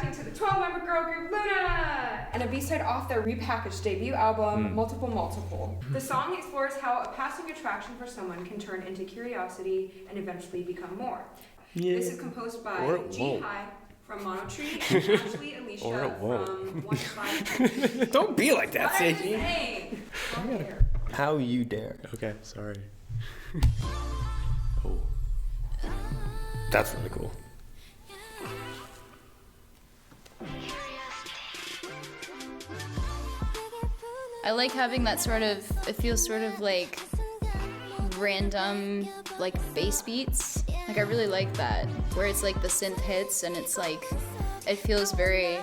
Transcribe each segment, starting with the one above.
reacting to the 12-member girl group LOONA and a b-side off their repackaged debut album, Multiple. The song explores how a passing attraction for someone can turn into curiosity and eventually become more. Yeah. This is composed by G-High from Monotree and Ashley Alicia from 1-5. Don't be like that, Seiji. How you dare. Okay, sorry. Oh. That's really cool. I like having that sort of, it feels sort of like random like bass beats. Like I really like that, where it's like the synth hits and it's like, it feels very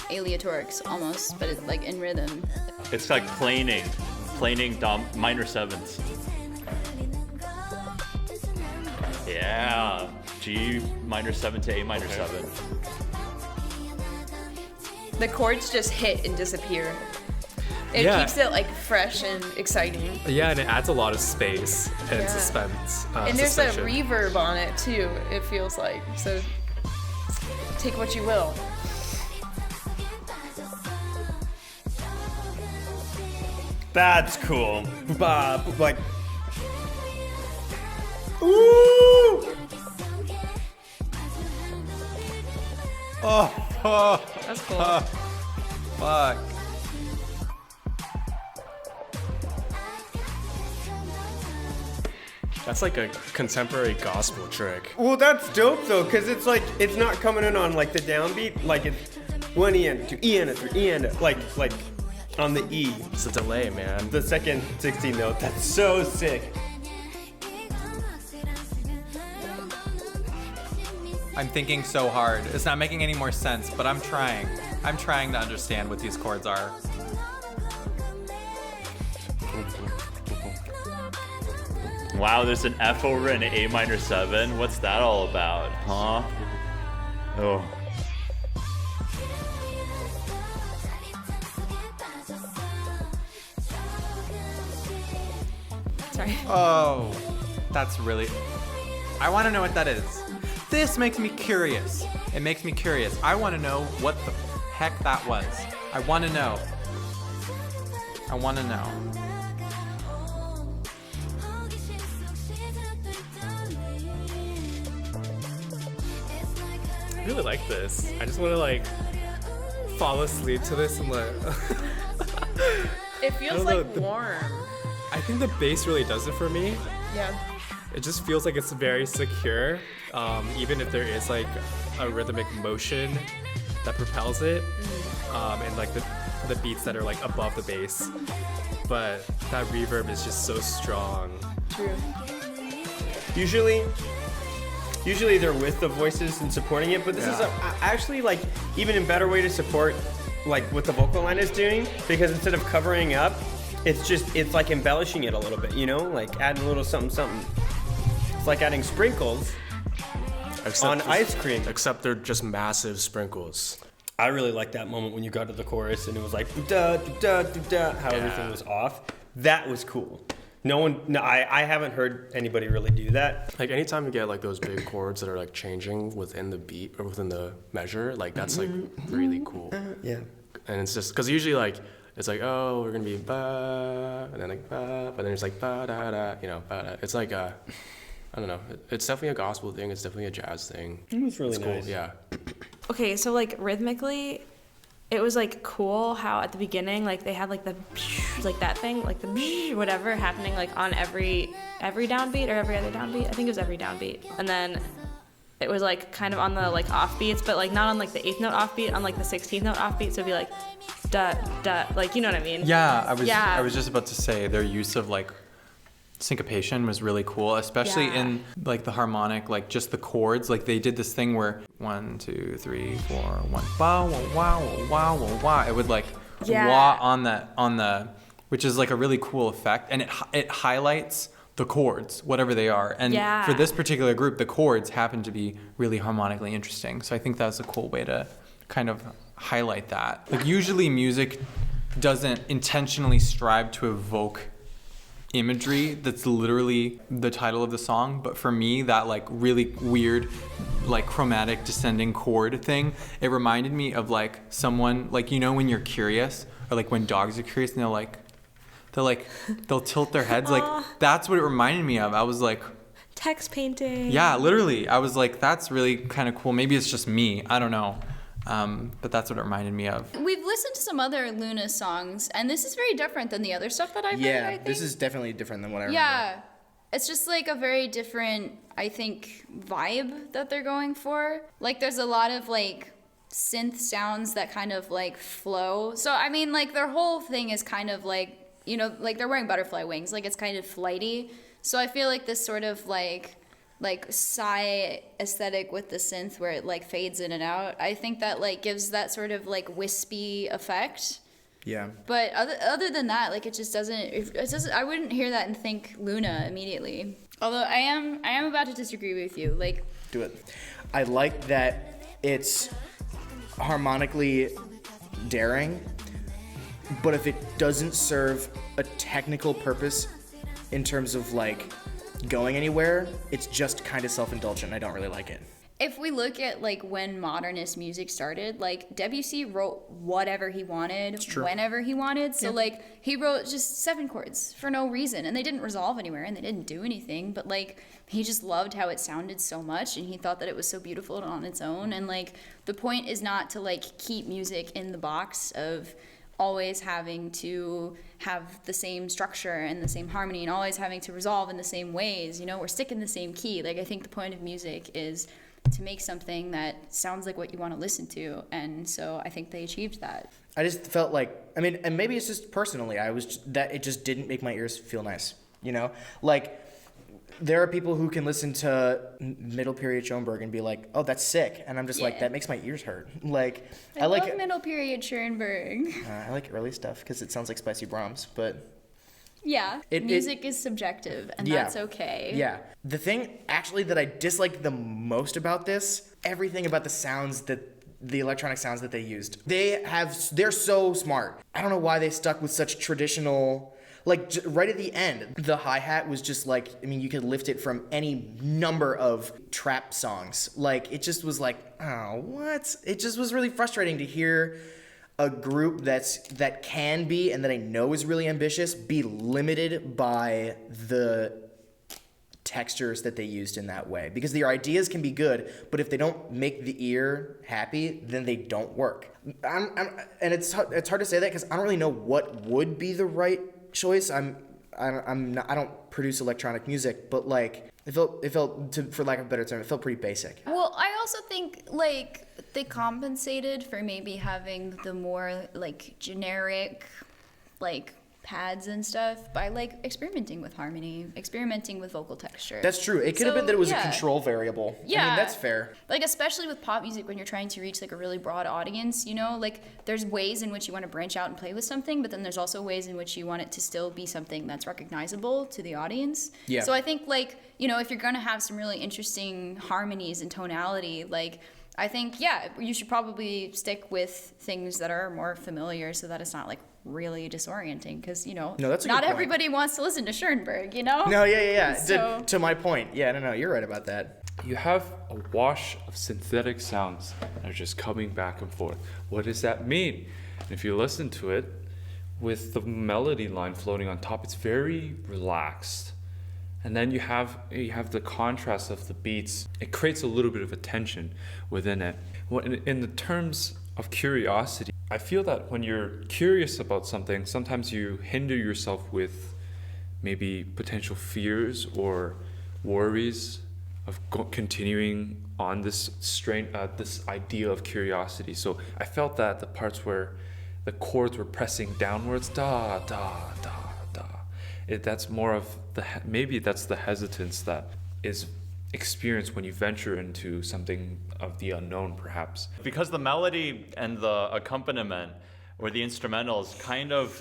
aleatoric almost, but it's like in rhythm. It's like planing minor sevenths. Yeah, G minor 7 to A minor 7. The chords just hit and disappear. It keeps it like fresh and exciting. Yeah, and it adds a lot of space and suspense. And there's a reverb on it too, it feels like. So take what you will. That's cool. Like, ooh! Oh, that's cool. Fuck. That's like a contemporary gospel trick. Well, that's dope though, because it's like, it's not coming in on like the downbeat, like it's 1 E and 2 E and a 3 E and a, like on the E. It's a delay, man. The second 16 note, that's so sick. I'm thinking so hard. It's not making any more sense, but I'm trying. I'm trying to understand what these chords are. Wow, there's an F over an A minor 7. What's that all about, huh? Oh. Sorry. Oh, that's really... I want to know what that is. This makes me curious. It makes me curious. I want to know what the heck that was. I want to know. I want to know. I really like this. I just want to like fall asleep to this and like... It feels like warm. I think the bass really does it for me. Yeah. It just feels like it's very secure, even if there is like a rhythmic motion that propels it, and like the beats that are like above the bass. But that reverb is just so strong. True. Usually they're with the voices and supporting it, but this is actually like even a better way to support like what the vocal line is doing, because instead of covering up, it's like embellishing it a little bit, you know, like adding a little something. It's like adding sprinkles on ice cream. Except they're just massive sprinkles. I really like that moment when you got to the chorus and it was like da da da da, how everything was off. That was cool. I haven't heard anybody really do that. Like anytime you get like those big chords that are like changing within the beat or within the measure, like that's like really cool. Yeah. And it's just because usually like it's like, oh, we're gonna be ba, and then like ba, but then it's like ba da da, you know, ba da. It's like I don't know. It's definitely a gospel thing. It's definitely a jazz thing. It was really nice. Cool. Yeah. Okay, so like rhythmically, it was like cool how at the beginning like they had like the like that thing, like the whatever happening like on every downbeat or every other downbeat. I think it was every downbeat, and then it was like kind of on the like offbeats, but like not on like the 8th note offbeat, on like the 16th note offbeat. So it'd be like da da, like, you know what I mean? Yeah, I was just about to say their use of like syncopation was really cool, especially in like the harmonic, like just the chords. Like they did this thing where 1 2 3 4 1 wow wow wow wow wow. It would like wah on the, which is like a really cool effect, and it highlights the chords, whatever they are. And for this particular group, the chords happen to be really harmonically interesting. So I think that's a cool way to kind of highlight that. Like usually music doesn't intentionally strive to evoke imagery that's literally the title of the song, but for me, that like really weird, like chromatic descending chord thing, it reminded me of like someone, like, you know, when you're curious, or like when dogs are curious and they'll tilt their heads. Like, that's what it reminded me of. I was like, Text painting. yeah, literally. I was like, that's really kind of cool. Maybe it's just me. I don't know. But that's what it reminded me of. We've listened to some other LOONA songs, and this is very different than the other stuff that I've heard, I think. This is definitely different than what I remember. Yeah. It's just like a very different, I think, vibe that they're going for. Like, there's a lot of like synth sounds that kind of like flow. So, I mean, like, their whole thing is kind of like, you know, like they're wearing butterfly wings. Like, it's kind of flighty. So I feel like this sort of like sigh aesthetic with the synth where it like fades in and out, I think that like gives that sort of like wispy effect. Yeah. But other than that, like, it doesn't, I wouldn't hear that and think LOONA immediately. Although I am about to disagree with you. Like, Do it. I like that it's harmonically daring, but if it doesn't serve a technical purpose in terms of like going anywhere, it's just kind of self-indulgent. I don't really like it. if we look at like when modernist music started, like Debussy wrote whatever he wanted, whenever he wanted. So like he wrote just 7 chords for no reason, and they didn't resolve anywhere, and they didn't do anything. But like he just loved how it sounded so much, and he thought that it was so beautiful on its own. And like the point is not to like keep music in the box of always having to have the same structure and the same harmony and always having to resolve in the same ways, you know, or stick in the same key. Like I think the point of music is to make something that sounds like what you want to listen to, and so I think they achieved that. I just felt like, I mean, and maybe it's just personally, that it just didn't make my ears feel nice, you know? Like, there are people who can listen to middle period Schoenberg and be like, oh, that's sick, and I'm just like, that makes my ears hurt. Like, I love middle period Schoenberg. I like early stuff because it sounds like spicy Brahms, but... Yeah, music is subjective, and that's okay. Yeah. The thing, actually, that I dislike the most about this, everything about the electronic sounds that they used. They're so smart. I don't know why they stuck with such traditional... Like, right at the end, the hi-hat was just like, I mean, you could lift it from any number of trap songs. Like, it just was like, oh, what? It just was really frustrating to hear a group that can be, and that I know is really ambitious, be limited by the textures that they used in that way. Because their ideas can be good, but if they don't make the ear happy, then they don't work. And it's hard to say that because I don't really know what would be the right choice. I don't produce electronic music, but like it felt for lack of a better term, it felt pretty basic. Well, I also think like they compensated for maybe having the more like generic like pads and stuff by like experimenting with harmony, experimenting with vocal texture. That's true. It could have been that it was a control variable. Yeah. I mean, that's fair. Like, especially with pop music, when you're trying to reach like a really broad audience, you know, like there's ways in which you want to branch out and play with something, but then there's also ways in which you want it to still be something that's recognizable to the audience. Yeah. So I think like, you know, if you're going to have some really interesting harmonies and tonality, like I think, yeah, you should probably stick with things that are more familiar so that it's not like really disorienting, because you know, not everybody wants to listen to Schoenberg, you know. No, yeah. So, to my point, no, you're right about that. You have a wash of synthetic sounds that are just coming back and forth. What does that mean? And if you listen to it with the melody line floating on top, it's very relaxed. And then you have the contrast of the beats. It creates a little bit of a tension within it. Well, in the terms of curiosity, I feel that when you're curious about something, sometimes you hinder yourself with maybe potential fears or worries of continuing on this this idea of curiosity. So I felt that the parts where the chords were pressing downwards, da da da da, that's more of maybe that's the hesitance that is experienced when you venture into something of the unknown, perhaps. Because the melody and the accompaniment or the instrumentals kind of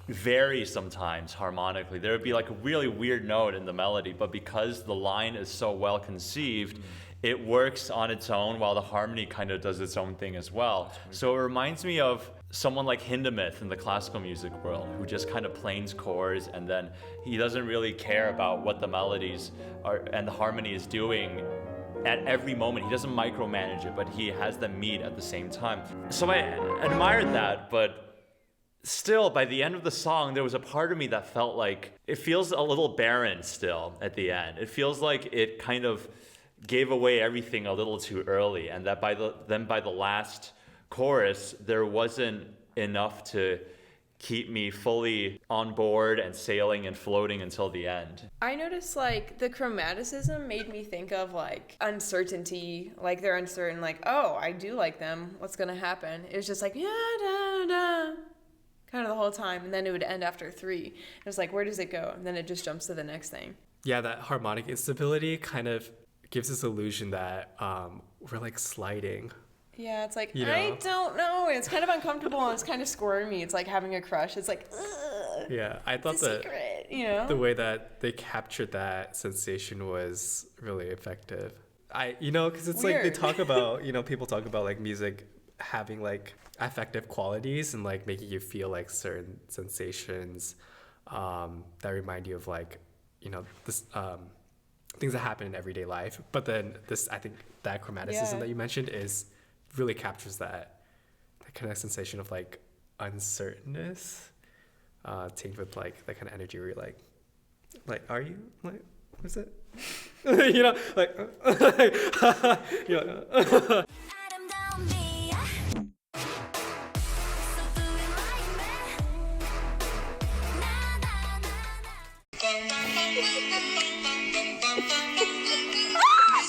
vary sometimes harmonically. There would be like a really weird note in the melody, but because the line is so well conceived, it works on its own while the harmony kind of does its own thing as well. So it reminds me of someone like Hindemith in the classical music world, who just kind of plains chords, and then he doesn't really care about what the melodies are and the harmony is doing at every moment. He doesn't micromanage it, but he has them meet at the same time. So I admired that, but still, by the end of the song, there was a part of me that felt like it feels a little barren still at the end. It feels like it kind of gave away everything a little too early, and that by the last chorus, there wasn't enough to keep me fully on board and sailing and floating until the end. I noticed like the chromaticism made me think of like uncertainty, like they're uncertain, like, oh, I do like them, what's gonna happen? It was just like, yeah, da, da, kind of the whole time, and then it would end after 3. It was like, where does it go? And then it just jumps to the next thing. Yeah, that harmonic instability kind of gives this illusion that we're like sliding. Yeah, it's like, You know? I don't know. It's kind of uncomfortable and it's kind of squirmy. It's like having a crush. It's like, ugh, Yeah, I thought it's a that secret, you know? the way that they captured that sensation was really effective. Because it's like they Weird. talk about, people talk about like music having like affective qualities and like making you feel like certain sensations that remind you of like, this things that happen in everyday life. But then I think that chromaticism that you mentioned really captures that kind of sensation of like uncertainness, tinged with like that kind of energy where you're like, are you like, what is it? Like,